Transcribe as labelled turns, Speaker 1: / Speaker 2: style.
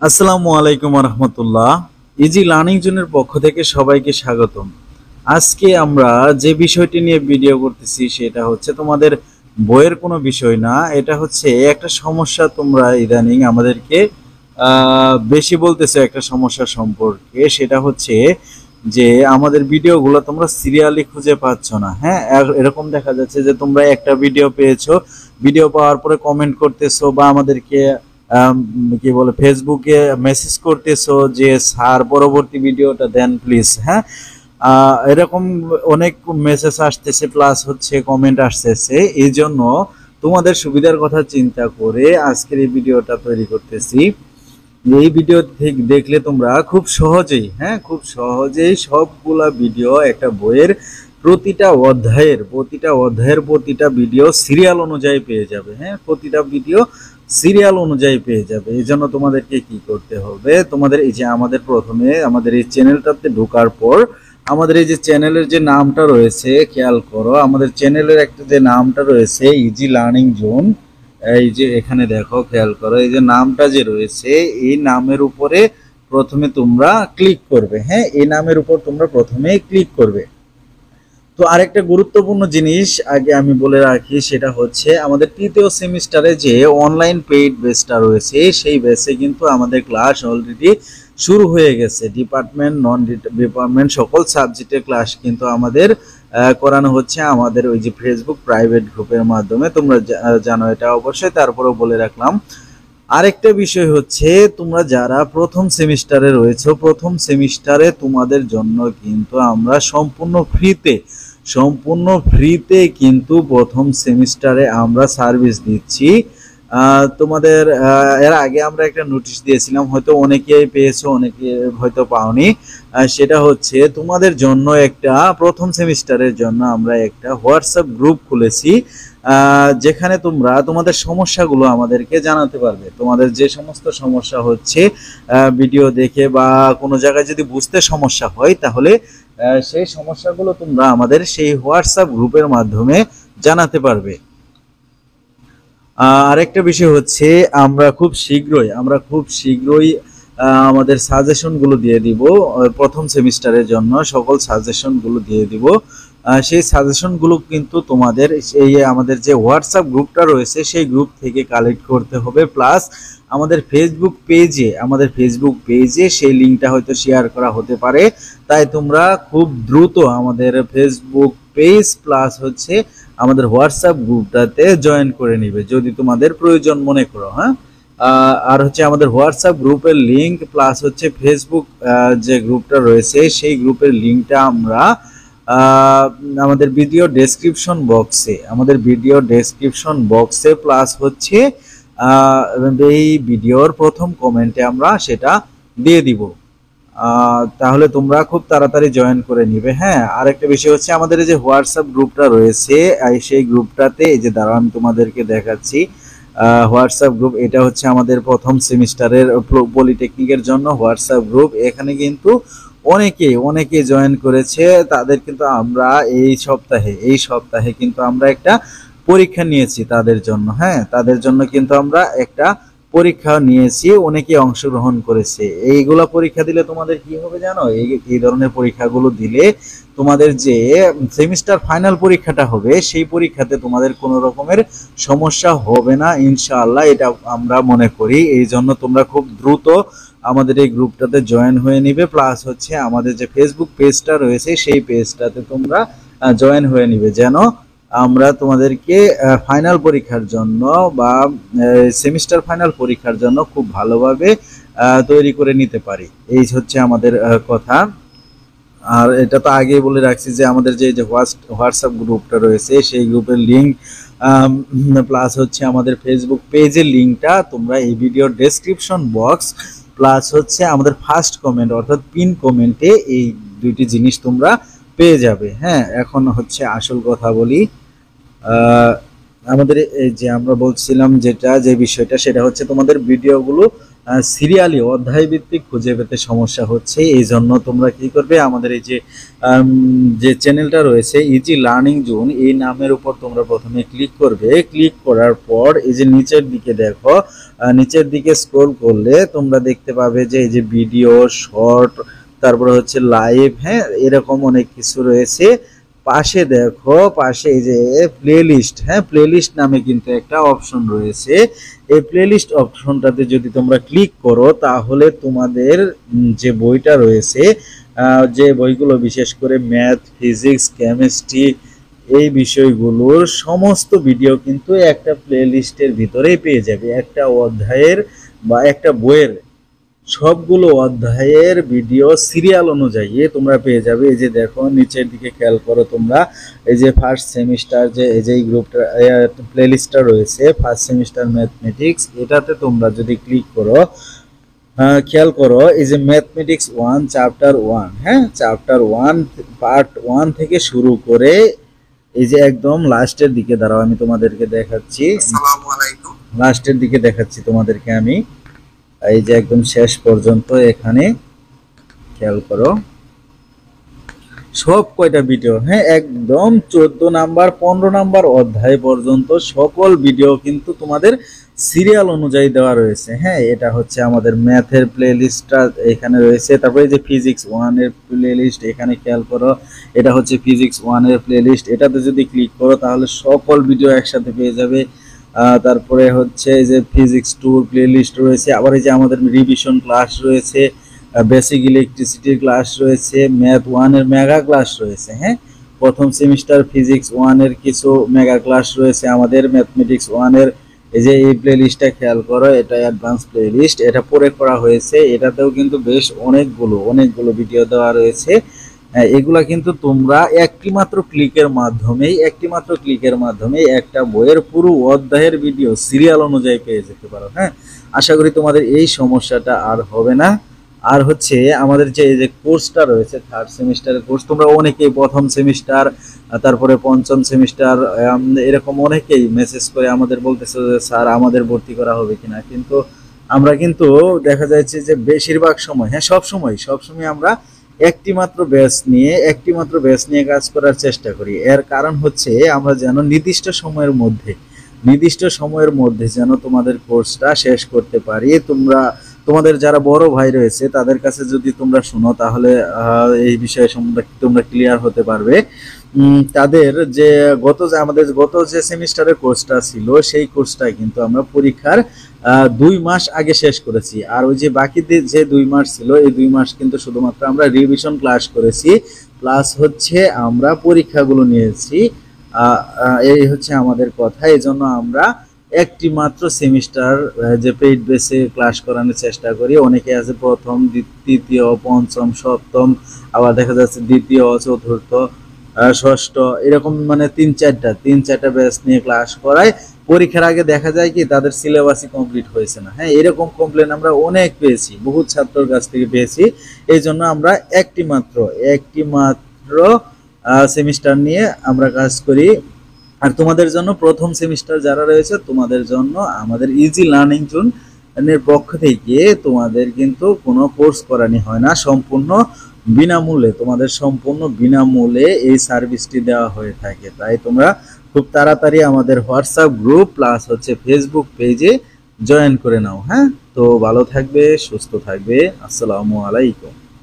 Speaker 1: আসসালামু আলাইকুম রহমতুল্লাহ। Easy learning জোনের পক্ষ থেকে সবাইকে স্বাগতম। আজকে আমরা যে বিষয়টি নিয়ে ভিডিও করতেছি সেটা হচ্ছে তোমাদের বইয়ের কোনো বিষয় না, এটা হচ্ছে একটা সমস্যা। তোমরা ইদানিং আমাদেরকে বেশি বলতেছো একটা সমস্যা সম্পর্কে, সেটা হচ্ছে যে আমাদের ভিডিওগুলো তোমরা সিরিয়ালি খুঁজে পাচ্ছ না। হ্যাঁ, এরকম দেখা যাচ্ছে যে তোমরা একটা ভিডিও পেয়েছো, ভিডিও পাওয়ার পরে কমেন্ট করতেছো বা আমাদেরকে কি বলে ফেসবুকে মেসেজ করতেছো যে স্যার পরবর্তী ভিডিওটা দেন প্লিজ। হ্যাঁ, এরকম অনেক মেসেজ আসতেছে, প্লাস হচ্ছে কমেন্ট আসতেছে। এই জন্য তোমাদের সুবিধার কথা চিন্তা করে আজকের এই ভিডিওটা তৈরি করতেছি। এই ভিডিও দেখলে তোমরা খুব সহজেই, হ্যাঁ খুব সহজেই সবগুলা ভিডিও একটা বইয়ের প্রতিটা অধ্যায়ের প্রতিটা ভিডিও সিরিয়াল অনুযায়ী পেয়ে যাবে। হ্যাঁ, প্রতিটা ভিডিও সিরিয়াল অনুযায়ী পেয়ে যাবে। এই জন্য তোমাদেরকে কি করতে হবে, তোমাদের এই যে আমাদের প্রথমে আমাদের এই চ্যানেলটাতে ঢোকার পর আমাদের এই যে চ্যানেলের যে নামটা রয়েছে, খেয়াল করো আমাদের চ্যানেলের একটা যে নামটা রয়েছে ইজি লার্নিং জোন। এই যে এখানে দেখো, খেয়াল করো এই যে নামটা যে রয়েছে এই নামের উপরে প্রথমে তোমরা ক্লিক করবে। হ্যাঁ, এই নামের উপর তোমরা প্রথমে ক্লিক করবে। তো আরেকটা গুরুত্বপূর্ণ জিনিস আগে আমি বলে রাখি, সেটা হচ্ছে আমাদের তৃতীয় সেমিস্টারে যে অনলাইন পেইড বেসটা রয়েছে সেই বেসে কিন্তু আমাদের ক্লাস অলরেডি শুরু হয়ে গেছে। ডিপার্টমেন্ট নন ডিপার্টমেন্ট সকল সাবজেক্টের ক্লাস কিন্তু আমাদের করানো হচ্ছে আমাদের ওই যে ফেসবুক প্রাইভেট গ্রুপের মাধ্যমে। তোমরা জানো এটা অবশ্যই, তারপরেও বলে রাখলাম। আরেকটা বিষয় হচ্ছে, তোমরা যারা প্রথম সেমিস্টারে রয়েছে, প্রথম সেমিস্টারে তোমাদের জন্য কিন্তু আমরা সম্পূর্ণ ফ্রিতে কিন্তু প্রথম সেমিস্টারে আমরা সার্ভিস দিচ্ছি। তোমাদের এর আগে আমরা একটা নোটিশ দিয়েছিলাম, হয়তো অনেকেই পেয়েছো, অনেকে হয়তো পাওনি। সেটা হচ্ছে তোমাদের জন্য একটা প্রথম সেমিস্টারের জন্য আমরা একটা হোয়াটসঅ্যাপ গ্রুপ খুলেছি, যেখানে তোমরা তোমাদের সমস্যাগুলো আমাদেরকে জানাতে পারবে। তোমাদের যে সমস্ত সমস্যা হচ্ছে ভিডিও দেখে বা কোনো জায়গায় যদি বুঝতে সমস্যা হয়, তাহলে সেই সমস্যাগুলো তোমরা আমাদের সেই হোয়াটসঅ্যাপ গ্রুপের মাধ্যমে জানাতে পারবে। আরেকটা বিষয় হচ্ছে, আমরা খুব শীঘ্রই আমাদের সাজেশনগুলো দিয়ে দিব। প্রথম সেমিস্টারের জন্য সকল সাজেশনগুলো দিয়ে দিব। সেই সাজেশনগুলো কিন্তু তোমাদের এই আমাদের যে হোয়াটসঅ্যাপ গ্রুপটা রয়েছে সেই গ্রুপ থেকে কালেক্ট করতে হবে। প্লাস আমাদের ফেসবুক পেজে সেই লিঙ্কটা হয়তো শেয়ার করা হতে পারে, তাই তোমরা খুব দ্রুত আমাদের ফেসবুক পেজ প্লাস হচ্ছে আমাদের হোয়াটসঅ্যাপ গ্রুপটাতে জয়েন করে নিবে যদি তোমাদের প্রয়োজন মনে করো। হ্যাঁ, আর হচ্ছে আমাদের হোয়াটসঅ্যাপ গ্রুপের লিঙ্ক প্লাস হচ্ছে ফেসবুক যে গ্রুপটা রয়েছে সেই গ্রুপের লিঙ্কটা আমরা আমাদের ভিডিও ডেসক্রিপশন বক্সে প্লাস হচ্ছে এই ভিডিওর প্রথম কমেন্টে আমরা সেটা দিয়ে দিব। তাহলে তোমরা খুব তাড়াতাড়ি জয়েন করে নিবে। হ্যাঁ, আরেকটা বিষয় হচ্ছে, আমাদের এই যে হোয়াটসঅ্যাপ গ্রুপটা রয়েছে সেই গ্রুপটাতে এই যে দাঁড়াও আমি তোমাদেরকে দেখাচ্ছি। হোয়াটসঅ্যাপ গ্রুপ এটা হচ্ছে আমাদের প্রথম সেমিস্টারের পলিটেকনিকের জন্য হোয়াটসঅ্যাপ গ্রুপ। এখানে কিন্তু অনেকে জয়েন করেছে। তাদের কিন্তু আমরা এই সপ্তাহে কিন্তু আমরা একটা পরীক্ষা নিয়েছি তাদের জন্য। হ্যাঁ, তাদের জন্য কিন্তু আমরা একটা পরীক্ষা নিয়েছি, অনেকে অংশগ্রহণ করেছে। এইগুলা পরীক্ষা দিলে তোমাদের কি হবে জানো, এই ধরনের পরীক্ষাগুলো দিলে তোমাদের যে সেমিস্টার ফাইনাল পরীক্ষাটা হবে সেই পরীক্ষাতে তোমাদের কোনো রকমের সমস্যা হবে না ইনশাআল্লাহ, এটা আমরা মনে করি। এই জন্য তোমরা খুব দ্রুত আমাদের এই গ্রুপটাতে জয়েন হয়ে নিবে। প্লাস হচ্ছে আমাদের যে ফেসবুক পেজটা রয়েছে সেই পেজটাতে তোমরা জয়েন হয়ে নিবে, যেন আমরা তোমাদেরকে ফাইনাল পরীক্ষার জন্য বা সেমিস্টার ফাইনাল পরীক্ষার জন্য খুব ভালোভাবে তৈরি করে নিতে পারি। এই হচ্ছে আমাদের কথা। আর এটা তো আগেই বলে রাখছি যে আমাদের যে হোয়াটসঅ্যাপ গ্রুপটা রয়েছে সেই গ্রুপের লিঙ্ক প্লাস হচ্ছে আমাদের ফেসবুক পেজের লিঙ্কটা তোমরা এই ভিডিওর ডেসক্রিপশন বক্স প্লাস হচ্ছে আমাদের ফার্স্ট কমেন্ট অর্থাৎ পিন কমেন্টে এই দুইটি জিনিস তোমরা পেয়ে যাবে। হ্যাঁ, এখন হচ্ছে আসল কথা বলি। আমাদের এই যে আমরা বলছিলাম যে বিষয়টা, সেটা হচ্ছে তোমাদের ভিডিওগুলো সিরিয়ালি অধ্যায় ভিত্তিক খুঁজে পেতে সমস্যা হচ্ছে। এই জন্য তোমরা কি করবে, আমাদের এই যে চ্যানেলটা রয়েছে ইজি লার্নিং জোন, এই নামের উপর তোমরা প্রথমে ক্লিক করবে। ক্লিক করার পর এই যে নিচের দিকে দেখো, নিচের দিকে স্ক্রল করলে তোমরা দেখতে পাবে যে এই যে ভিডিও, শর্ট, তারপরে হচ্ছে লাইভ, হ্যাঁ, এরকম অনেক কিছু রয়েছে। পাশে দেখো, পাশে এই যে প্লেলিস্ট, হ্যাঁ, প্লেলিস্ট নামে কিন্তু একটা অপশন রয়েছে। এই প্লেলিস্ট অপশনটাতে যদি তোমরা ক্লিক করো তাহলে তোমাদের যে বইটা রয়েছে, যে বইগুলো বিশেষ করে ম্যাথ, ফিজিক্স, কেমিস্ট্রি, এই বিষয়গুলোর সমস্ত ভিডিও কিন্তু একটা প্লেলিস্টের ভিতরেই পেয়ে যাবে। একটা অধ্যায়ের বা একটা বইয়ের সবগুলো অধ্যায়ের ভিডিও সিরিয়াল অনুযায়ী তোমরা পেয়ে যাবে। এই যে দেখো নিচের দিকে খেয়াল করো তোমরা, এই যে ফার্স্ট সেমিস্টার যে এই যে গ্রুপটা প্লেলিস্টটা রয়েছে ফার্স্ট সেমিস্টার ম্যাথমেটিক্স, এটাতে তোমরা যদি ক্লিক করো, খেয়াল করো এই যে ম্যাথমেটিক্স 1 চ্যাপ্টার 1, হ্যাঁ, চ্যাপ্টার 1 পার্ট 1 থেকে শুরু করে এই যে একদম লাস্টের দিকে, দাঁড়াও আমি তোমাদেরকে দেখাচ্ছি, আসসালামু আলাইকুম, লাস্টের দিকে দেখাচ্ছি তোমাদেরকে আমি, এই যে একদম শেষ পর্যন্ত এখানে খেয়াল করো সব কয়টা ভিডিও, হ্যাঁ, একদম 14 নাম্বার 15 নাম্বার অধ্যায় পর্যন্ত সকল ভিডিও কিন্তু তোমাদের সিরিয়াল অনুযায়ী দেওয়া রয়েছে। হ্যাঁ, এটা হচ্ছে আমাদের ম্যাথের প্লেলিস্টটা এখানে রয়েছে। তারপরে যে ফিজিক্স 1 এর প্লেলিস্ট এখানে খেয়াল করো, এটা হচ্ছে ফিজিক্স 1 এর প্লেলিস্ট। এটাতে যদি ক্লিক করো তাহলে সকল ভিডিও একসাথে পেয়ে যাবে। তারপরে হচ্ছে এই যে ফিজিক্স 2 প্লেলিস্ট রয়েছে। আবার এই যে আমাদের রিভিশন ক্লাস রয়েছে, বেসিক ইলেকট্রিসিটির ক্লাস রয়েছে, ম্যাথ 1 এর মেগা ক্লাস রয়েছে। হ্যাঁ, প্রথম সেমিস্টার ফিজিক্স 1 এর কিছু মেগা ক্লাস রয়েছে আমাদের, ম্যাথমেটিক্স 1 এর এই যে এই প্লেলিস্টটা খেয়াল করো, এটা অ্যাডভান্স প্লেলিস্ট, এটা পরে করা হয়েছে। এটাতেও কিন্তু বেশ অনেকগুলো ভিডিও দেওয়া রয়েছে। এগুলা কিন্তু তোমরা একটি মাত্র ক্লিকের মাধ্যমেই একটা বইয়ের পুরো অধ্যায়ের ভিডিও সিরিয়াল অনুযায়ী পেয়ে যেতে পারো। হ্যাঁ, আশা করি তোমাদের এই সমস্যাটা আর হবে না। আর হচ্ছে আমাদের যে এই যে কোর্সটা রয়েছে থার্ড সেমিস্টারের কোর্স, তোমরা অনেকেই প্রথম সেমিস্টার, তারপরে পঞ্চম সেমিস্টার, এরকম অনেকেই মেসেজ করে আমাদের বলতেছে যে স্যার আমাদের ভর্তি করা হবে কিনা, কিন্তু আমরা কিন্তু দেখা যাচ্ছে যে বেশিরভাগ সময়, হ্যাঁ, সবসময় আমরা একটি মাত্র ব্যাচ নিয়ে কাজ করার চেষ্টা করি। এর কারণ হচ্ছে আমরা যেন নির্দিষ্ট সময়ের মধ্যে যেন তোমাদের কোর্সটা শেষ করতে পারি। তোমাদের যারা বড় ভাই রয়েছে তাদের কাছে যদি তোমরা শুনো তাহলে এই বিষয়ে তোমরা ক্লিয়ার হতে পারবে। তাদের যে আমাদের গত যে সেমিস্টারের কোর্সটা ছিল সেই কোর্সটা কিন্তু আমরা পরীক্ষার 2 মাস আগে শেষ করেছি। আর ওই যে বাকি যে 2 মাস ছিল, এই 2 মাস কিন্তু শুধুমাত্র আমরা রিভিশন ক্লাস করেছি, প্লাস হচ্ছে আমরা পরীক্ষাগুলো নিয়েছি। এই হচ্ছে আমাদের কথা। এই জন্য আমরা একটি মাত্র সেমিস্টার যে পেইড বেসে ক্লাস করানোর চেষ্টা করি। অনেকে আছে প্রথম, তৃতীয়, পঞ্চম, সপ্তম, আবার দেখা যাচ্ছে দ্বিতীয়, চতুর্থ, ষষ্ঠ, এরকম মানে তিন চারটা ব্যাচ নিয়ে ক্লাস করায়। পরীক্ষার আগে দেখা যায় কি তাদের সিলেবাসই কমপ্লিট হয়েছে না। হ্যাঁ, এরকম কমপ্লেন আমরা অনেক পেয়েছি, বহুত ছাত্রর কাছ থেকে পেয়েছি। এই জন্য আমরা একটি মাত্র সেমিস্টার নিয়ে আমরা কাজ করি। আর তোমাদের জন্য প্রথম সেমিস্টার যারা রয়েছে তোমাদের জন্য আমাদের ইজি লার্নিং জোন এর পক্ষ থেকে তোমাদের কিন্তু কোনো কোর্স করানি হয় না, সম্পূর্ণ বিনামূল্যে এই সার্ভিসটি দেওয়া হয়ে থাকে। তাই তোমরা খুব তাড়াতাড়ি আমাদের হোয়াটসঅ্যাপ গ্রুপ প্লাস হচ্ছে ফেসবুক পেজে জয়েন করে নাও। হ্যাঁ, তো ভালো থাকবে, সুস্থ থাকবে, আসসালামু আলাইকুম।